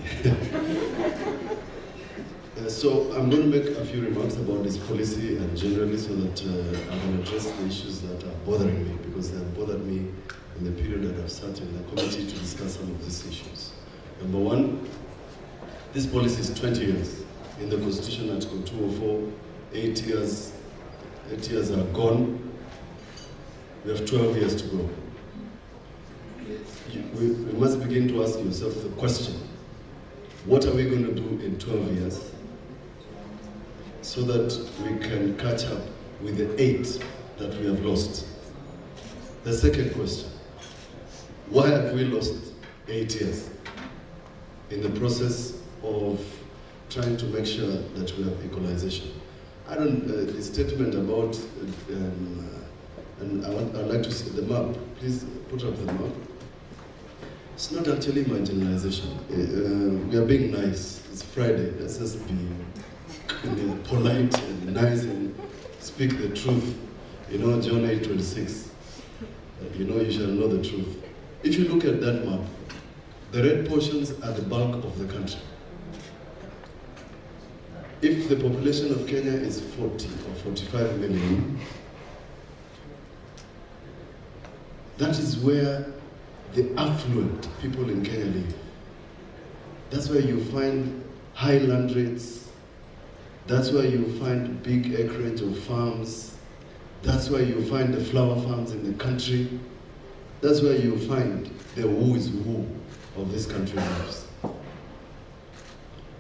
So I'm going to make a few remarks about this policy and generally, so that I can address the issues that are bothering me, because they have bothered me in the period that I've sat in the committee to discuss some of these issues. Number one, this policy is 20 years. In the Constitution, Article 204, 8 years are gone. We have 12 years to go. We must begin to ask yourself the question, what are we going to do in 12 years so that we can catch up with the 8 that we have lost? The second question, why have we lost 8 years in the process of trying to make sure that we have equalization? The statement about, and I'd like to see the map. Please put up the map. It's not actually marginalization. We are being nice. It's Friday. Let's just be polite and nice and speak the truth. You know, John 8:26. You know, you shall know the truth. If you look at that map, the red portions are the bulk of the country. If the population of Kenya is 40 or 45 million, that is where the affluent people in Kenya live. That's where you find high land rates. That's where you find big acreage of farms. That's where you find the flower farms in the country. That's where you find the who is who of this country lives.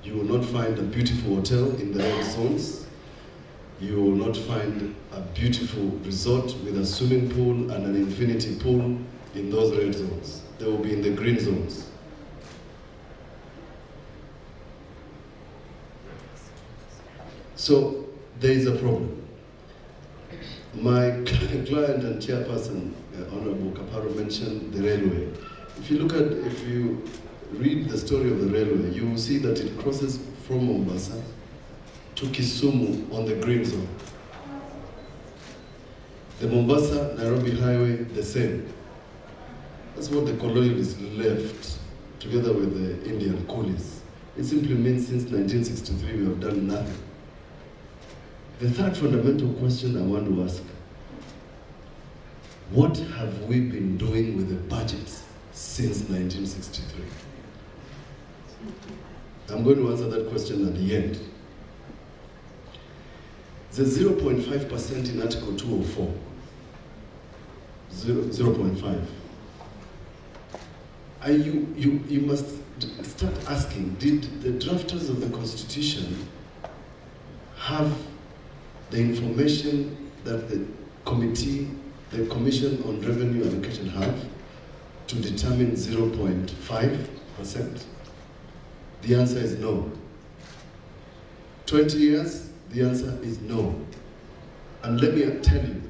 You will not find a beautiful hotel in the red zones. You will not find a beautiful resort with a swimming pool and an infinity pool in those red zones. They will be in the green zones. So there is a problem. My client and chairperson, Honorable Kaparo, mentioned the railway. If you read the story of the railway, you will see that it crosses from Mombasa to Kisumu on the green zone. The Mombasa-Nairobi highway, the same. That's what the colonialists left, together with the Indian coolies. It simply means since 1963 we have done nothing. The third fundamental question I want to ask, what have we been doing with the budgets since 1963? I'm going to answer that question at the end. The 0.5% in Article 204, 0.5. You must start asking, did the drafters of the Constitution have the information that the Commission on Revenue Allocation have to determine 0.5%? The answer is no. 20 years, the answer is no. And let me tell you,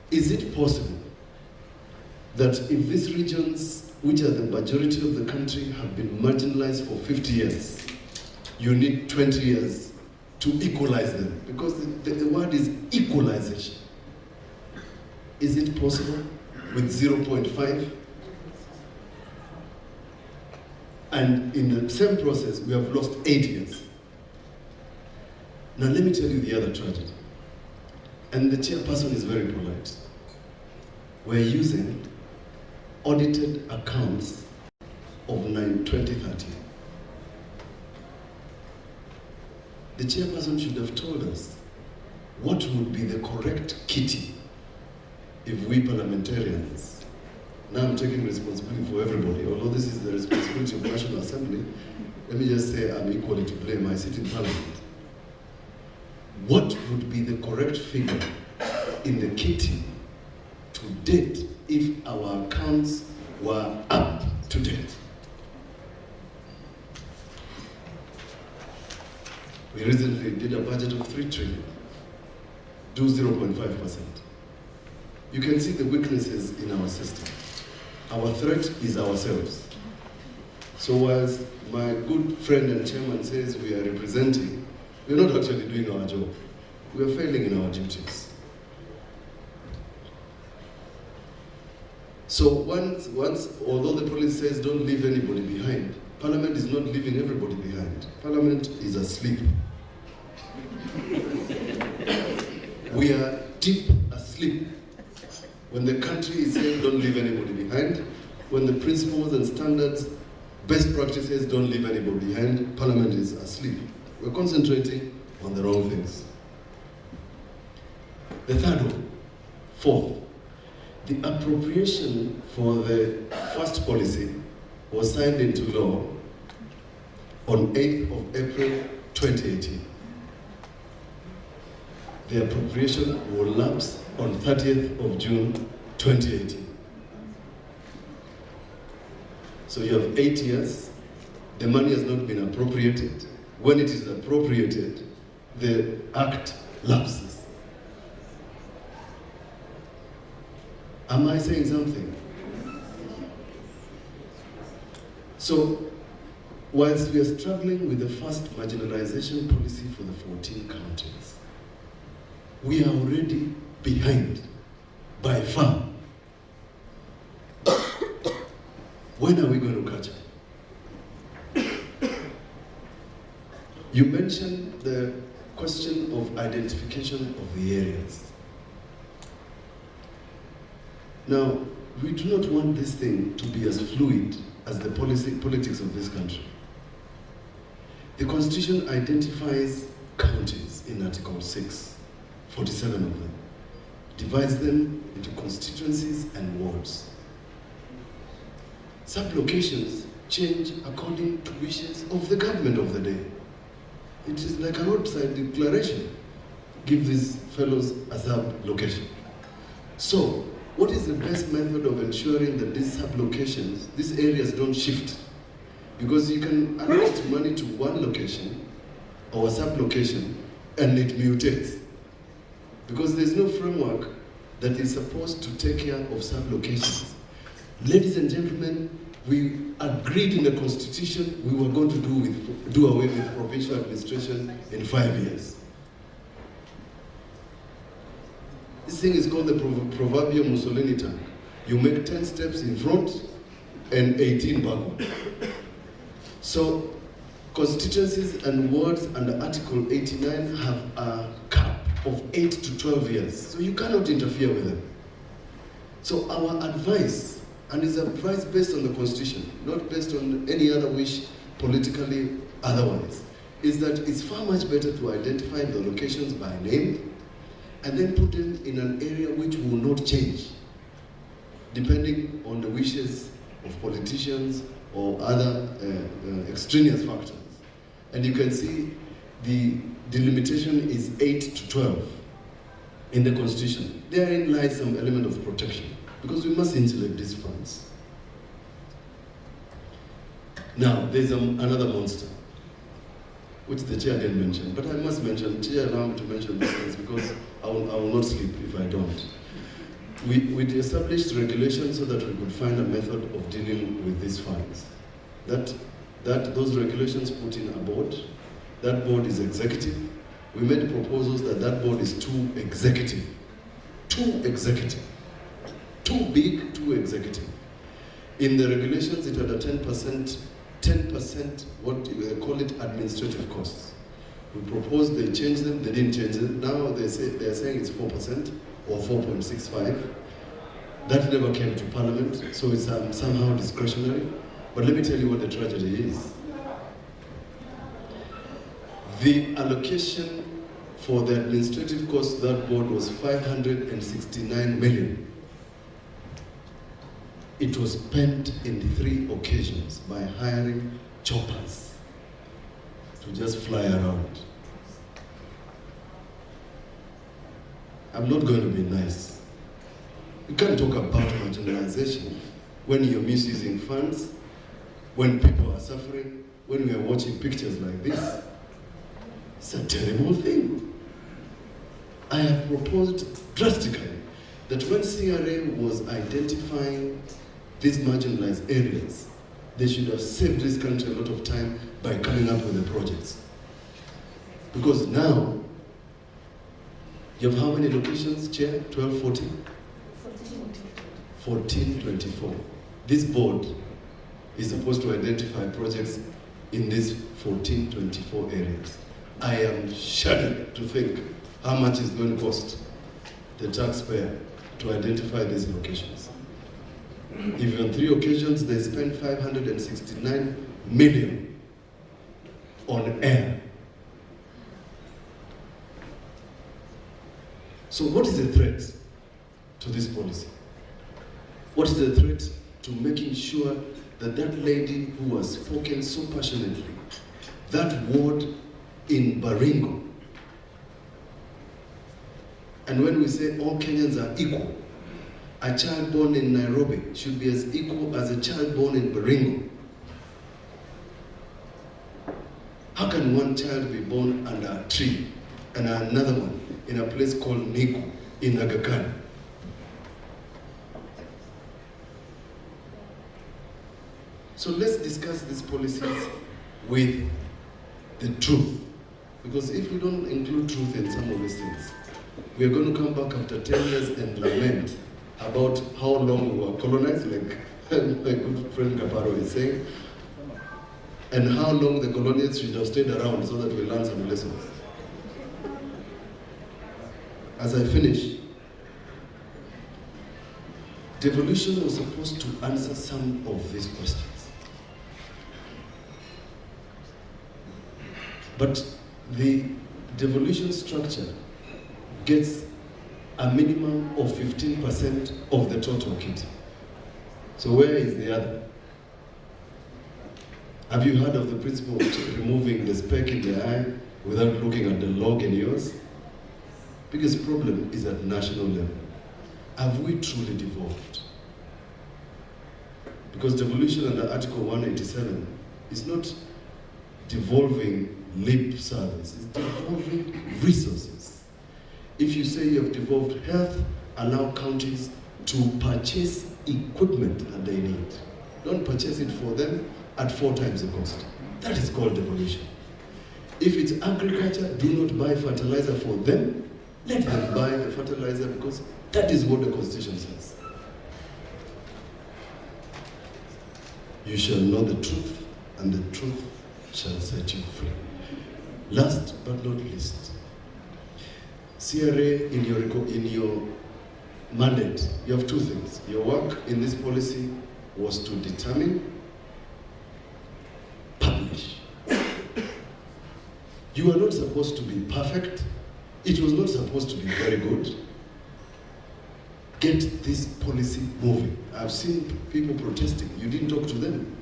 is it possible that if these regions, which are the majority of the country, have been marginalized for 50 years, you need 20 years to equalize them? Because the word is equalization. Is it possible with 0.5? And in the same process, we have lost 8 years. Now let me tell you the other tragedy. And the chairperson is very polite. We're using audited accounts of 2013. The chairperson should have told us what would be the correct kitty if we parliamentarians, now I'm taking responsibility for everybody, although this is the responsibility of the National Assembly, let me just say I'm equally to blame, I sit in Parliament. What would be the correct figure in the kitty to date if our accounts were up to date? We recently did a budget of 3 trillion, do 0.5%. You can see the weaknesses in our system. Our threat is ourselves. So whilst my good friend and chairman says we are representing, we are not actually doing our job. We are failing in our duties. So once, although the policy says don't leave anybody behind, Parliament is not leaving everybody behind. Parliament is asleep. We are deep asleep. When the country is saying don't leave anybody behind, when the principles and standards, best practices don't leave anybody behind, Parliament is asleep. We're concentrating on the wrong things. The third one, fourth, the appropriation for the first policy was signed into law on 8th of April 2018. The appropriation will lapse on 30th of June 2018. So you have 8 years, the money has not been appropriated. When it is appropriated, the act lapses. Am I saying something? So, whilst we are struggling with the first marginalization policy for the 14 counties, we are already behind by far. When are we going to catch up? You mentioned the question of identification of the areas. Now, we do not want this thing to be as fluid as the politics of this country. The Constitution identifies counties in Article 6, 47 of them, divides them into constituencies and wards. Sublocations change according to wishes of the government of the day. It is like a roadside declaration. Give these fellows a sublocation. So, what is the best method of ensuring that these sublocations, these areas don't shift? Because you can allocate money to one location or a sublocation and it mutates. Because there's no framework that is supposed to take care of sublocations. Ladies and gentlemen, we agreed in the Constitution we were going to do away with provincial administration in 5 years. This thing is called the proverbial Mussolini tank. You make 10 steps in front and 18 backward. So constituencies and wards under Article 89 have a cap of 8 to 12 years. So you cannot interfere with them. So our advice, and it's advice based on the Constitution, not based on any other wish politically otherwise, is that it's far much better to identify the locations by name and then put them in an area which will not change, depending on the wishes of politicians or other extraneous factors. And you can see the delimitation is 8 to 12 in the Constitution. Therein lies some element of protection, because we must insulate these funds. Now, there's another monster, which the chair didn't mention, but I must mention. Chair allowed me to mention these things because I will not sleep if I don't. We established regulations so that we could find a method of dealing with these funds. Those regulations put in a board. That board is executive. We made proposals that board is too executive. Too executive. Too big, too executive. In the regulations, it had a 10%, what they call it, administrative costs. We proposed, they changed them, they didn't change them. Now they are saying it's 4% or 4.65. That never came to Parliament, so it's somehow discretionary. But let me tell you what the tragedy is. The allocation for the administrative cost of that board was 569 million. It was spent in 3 occasions by hiring choppers to just fly around. I'm not going to be nice. You can't talk about marginalization when you're misusing funds, when people are suffering, when we are watching pictures like this. It's a terrible thing. I have proposed drastically that when CRA was identifying these marginalized areas, they should have saved this country a lot of time by coming up with the projects. Because now, you have how many locations, Chair? 12, 14? 14, 24. This board is supposed to identify projects in these 14, 24 areas. I am shuddered to think how much it's going to cost the taxpayer to identify these locations. If on 3 occasions they spent 569 million on air. So what is the threat to this policy? What is the threat to making sure that that lady who has spoken so passionately, that ward in Baringo, and when we say all Kenyans are equal, a child born in Nairobi should be as equal as a child born in Baringo. How can one child be born under a tree and another one in a place called Niku in Aga Khan? So let's discuss these policies with the truth. Because if we don't include truth in some of these things, we are going to come back after 10 years and lament about how long we were colonized, like my good friend Kaparo is saying, and how long the colonials should have stayed around so that we learn some lessons. As I finish, devolution was supposed to answer some of these questions. But the devolution structure gets a minimum of 15% of the total kit. So where is the other? Have you heard of the principle of removing the speck in the eye without looking at the log in yours? Biggest problem is at national level. Have we truly devolved? Because devolution under Article 187 is not devolving lip service, it's devolving resources. If you say you have devolved health, allow counties to purchase equipment that they need. Don't purchase it for them at 4 times the cost. That is called devolution. If it's agriculture, do not buy fertilizer for them. Let them buy the fertilizer because that is what the Constitution says. You shall know the truth, and the truth shall set you free. Last but not least, CRA in your mandate, you have two things. Your work in this policy was to determine, publish. You are not supposed to be perfect. It was not supposed to be very good. Get this policy moving. I've seen people protesting. You didn't talk to them.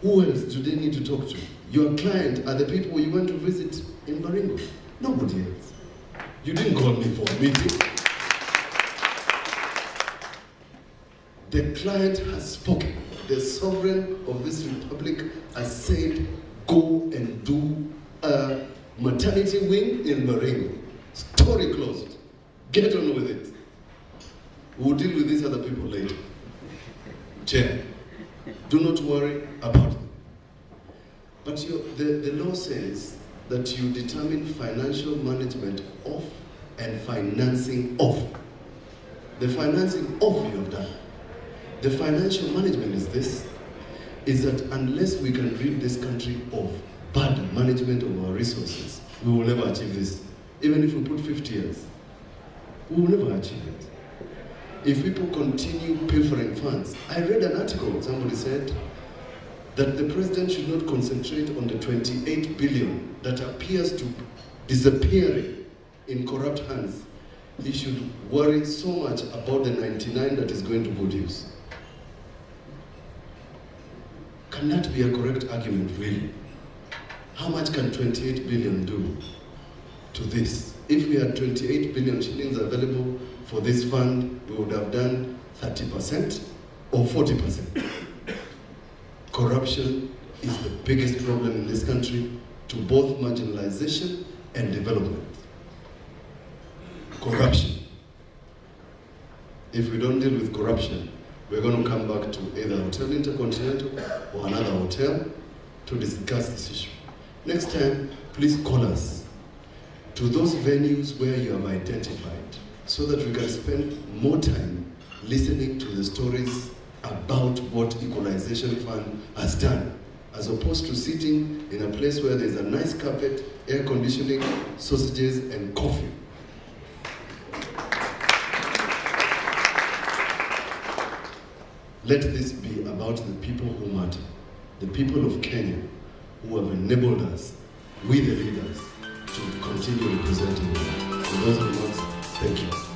Who else do they need to talk to? Your client are the people you went to visit in Baringo. Nobody else. You didn't call me for a meeting. The client has spoken. The sovereign of this republic has said, go and do a maternity wing in Baringo. Story closed. Get on with it. We'll deal with these other people later. Chair, do not worry about them. But the law says that you determine financial management of and financing of. The financing of you have done. The financial management is this, is that unless we can rid this country of bad management of our resources, we will never achieve this. Even if we put 50 years, we will never achieve it. If people continue pilfering funds, I read an article, somebody said, that the president should not concentrate on the 28 billion that appears to disappearing in corrupt hands. He should worry so much about the 99 that is going to good use. Can that be a correct argument, really? How much can 28 billion do to this? If we had 28 billion shillings available for this fund, we would have done 30% or 40%. Corruption is the biggest problem in this country to both marginalization and development. Corruption. If we don't deal with corruption, we're going to come back to either Hotel Intercontinental or another hotel to discuss this issue. Next time, please call us to those venues where you have identified so that we can spend more time listening to the stories about what Equalization Fund has done, as opposed to sitting in a place where there's a nice carpet, air conditioning, sausages, and coffee. Let this be about the people who matter, the people of Kenya who have enabled us, we the leaders, to continue representing them. For those remarks, thank you.